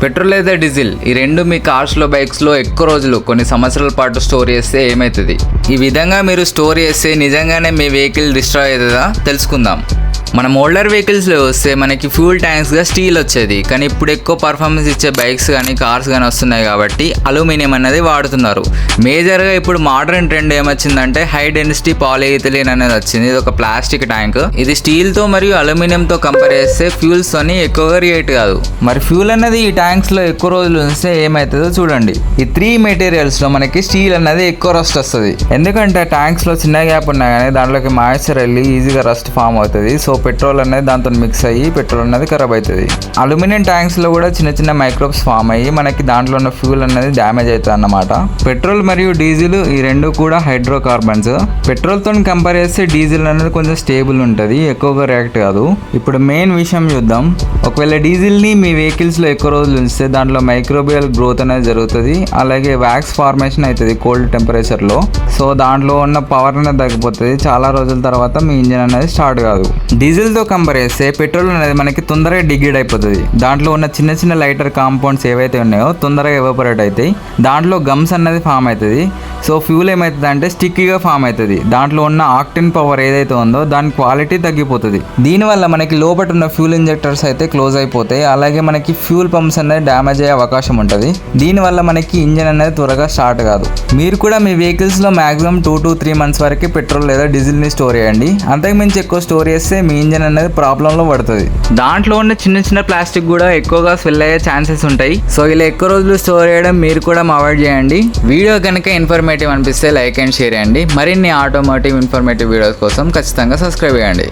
Petrol లేదా diesel ఈ రెండు మీ కార్స్లో బైక్స్లో ఎక్కువ రోజులు కొన్ని సంవత్సరాల పాటు స్టోర్ చేస్తే ఏమవుతుంది? ఈ విధంగా మీరు స్టోర్ చేస్తే నిజంగానే మీ వెహికల్ డిస్ట్రాయ్ అవుతుందా తెలుసుకుందాం. మనం ఓల్డర్ వెహికల్స్లో వస్తే మనకి ఫ్యూల్ ట్యాంక్స్గా స్టీల్ వచ్చేది, కానీ ఇప్పుడు ఎక్కువ పర్ఫార్మెన్స్ ఇచ్చే బైక్స్ కానీ కార్స్ కానీ వస్తున్నాయి కాబట్టి అల్యూమినియం అనేది వాడుతున్నారు. మేజర్గా ఇప్పుడు మోడర్న్ ట్రెండ్ ఏమొచ్చిందంటే హై డెన్సిటీ పాలిఇథిలీన్ అనేది వచ్చింది. ఇది ఒక ప్లాస్టిక్ ట్యాంక్. ఇది స్టీల్తో మరియు అల్యూమినియంతో కంపేర్ చేస్తే ఫ్యూల్స్తోని ఎక్కువగా రియేట్ కాదు. మరి ఫ్యూల్ అనేది ఈ ట్యాంక్స్లో ఎక్కువ రోజులు ఉంచితే ఏమవుతుందో చూడండి. ఈ 3 మెటీరియల్స్లో మనకి స్టీల్ అనేది ఎక్కువ రస్ట్ వస్తుంది. ఎందుకంటే ట్యాంక్స్లో చిన్న గ్యాప్ ఉన్నా కానీ దాంట్లోకి మాయిశ్చర్ వెళ్ళి ఈజీగా రస్ట్ ఫామ్ అవుతుంది. సో పెట్రోల్ అనేది దాంతో మిక్స్ అయ్యి పెట్రోల్ అనేది ఖరాబ్ అవుతుంది. అల్యూమినియం ట్యాంక్స్లో కూడా చిన్న చిన్న మైక్రోబ్స్ ఫామ్ అయ్యి మనకి దాంట్లో ఉన్న ఫ్యూల్ అనేది డ్యామేజ్ అవుతుంది అన్నమాట. పెట్రోల్ మరియు డీజిల్ ఈ రెండు కూడా హైడ్రోకార్బన్స్. పెట్రోల్తో కంపేర్ చేస్తే డీజిల్ అనేది కొంచెం స్టేబుల్ ఉంటుంది, ఎక్కువగా రియాక్ట్ కాదు. ఇప్పుడు మెయిన్ విషయం చూద్దాం. ఒకవేళ డీజిల్ని మీ వెహికల్స్లో ఎక్కువ రోజులు ఉంచితే దాంట్లో మైక్రోబియల్ గ్రోత్ అనేది జరుగుతుంది, అలాగే వ్యాక్స్ ఫార్మేషన్ అవుతుంది కోల్డ్ టెంపరేచర్లో. సో దాంట్లో ఉన్న పవర్ అనేది తగ్గిపోతుంది. చాలా రోజుల తర్వాత మీ ఇంజిన్ అనేది స్టార్ట్ కాదు. డీజిల్తో కంపేర్ చేస్తే పెట్రోల్ అనేది మనకి తొందరగా డిగ్రేడ్ అయిపోతుంది. దాంట్లో ఉన్న చిన్న చిన్న లైటర్ కాంపౌండ్స్ ఏవైతే ఉన్నాయో తొందరగా ఎవాపరేట్ అవుతాయి. దాంట్లో గమ్స్ అనేది ఫామ్ అవుతుంది. సో ఫ్యూల్ ఏమవుతుంది అంటే స్టిక్కీగా ఫామ్ అవుతుంది. దాంట్లో ఉన్న ఆక్టెన్ పవర్ ఏదైతే ఉందో దాని క్వాలిటీ తగ్గిపోతుంది. దీనివల్ల మనకి లోపల ఉన్న ఫ్యూల్ ఇంజెక్టర్స్ అయితే క్లోజ్ అయిపోతాయి, అలాగే మనకి ఫ్యూల్ పంప్స్ అనేది డ్యామేజ్ అయ్యే అవకాశం ఉంటుంది. దీనివల్ల మనకి ఇంజిన్ అనేది త్వరగా స్టార్ట్ కాదు. మీరు కూడా మీ వెహికల్స్లో మాక్సిమం 2 to 3 months వరకు పెట్రోల్ లేదా డీజిల్ని స్టోర్ చేయండి. అంతకు మించి ఎక్కువ స్టోర్ చేస్తే మీ ఇంజిన్ అనేది ప్రాబ్లంలో పడుతుంది. దాంట్లో ఉన్న చిన్న చిన్న ప్లాస్టిక్ కూడా ఎక్కువగా స్వెల్ అయ్యే ఛాన్సెస్ ఉంటాయి. సో ఇలా ఎక్కువ రోజులు స్టోర్ చేయడం మీరు కూడా అవాయిడ్ చేయండి. వీడియో కనుక ఇన్ఫర్మేటివ్ అనిపిస్తే లైక్ అండ్ షేర్ చేయండి. మరిన్ని ఆటోమోటివ్ ఇన్ఫర్మేటివ్ వీడియోస్ కోసం ఖచ్చితంగా సబ్స్క్రైబ్ చేయండి.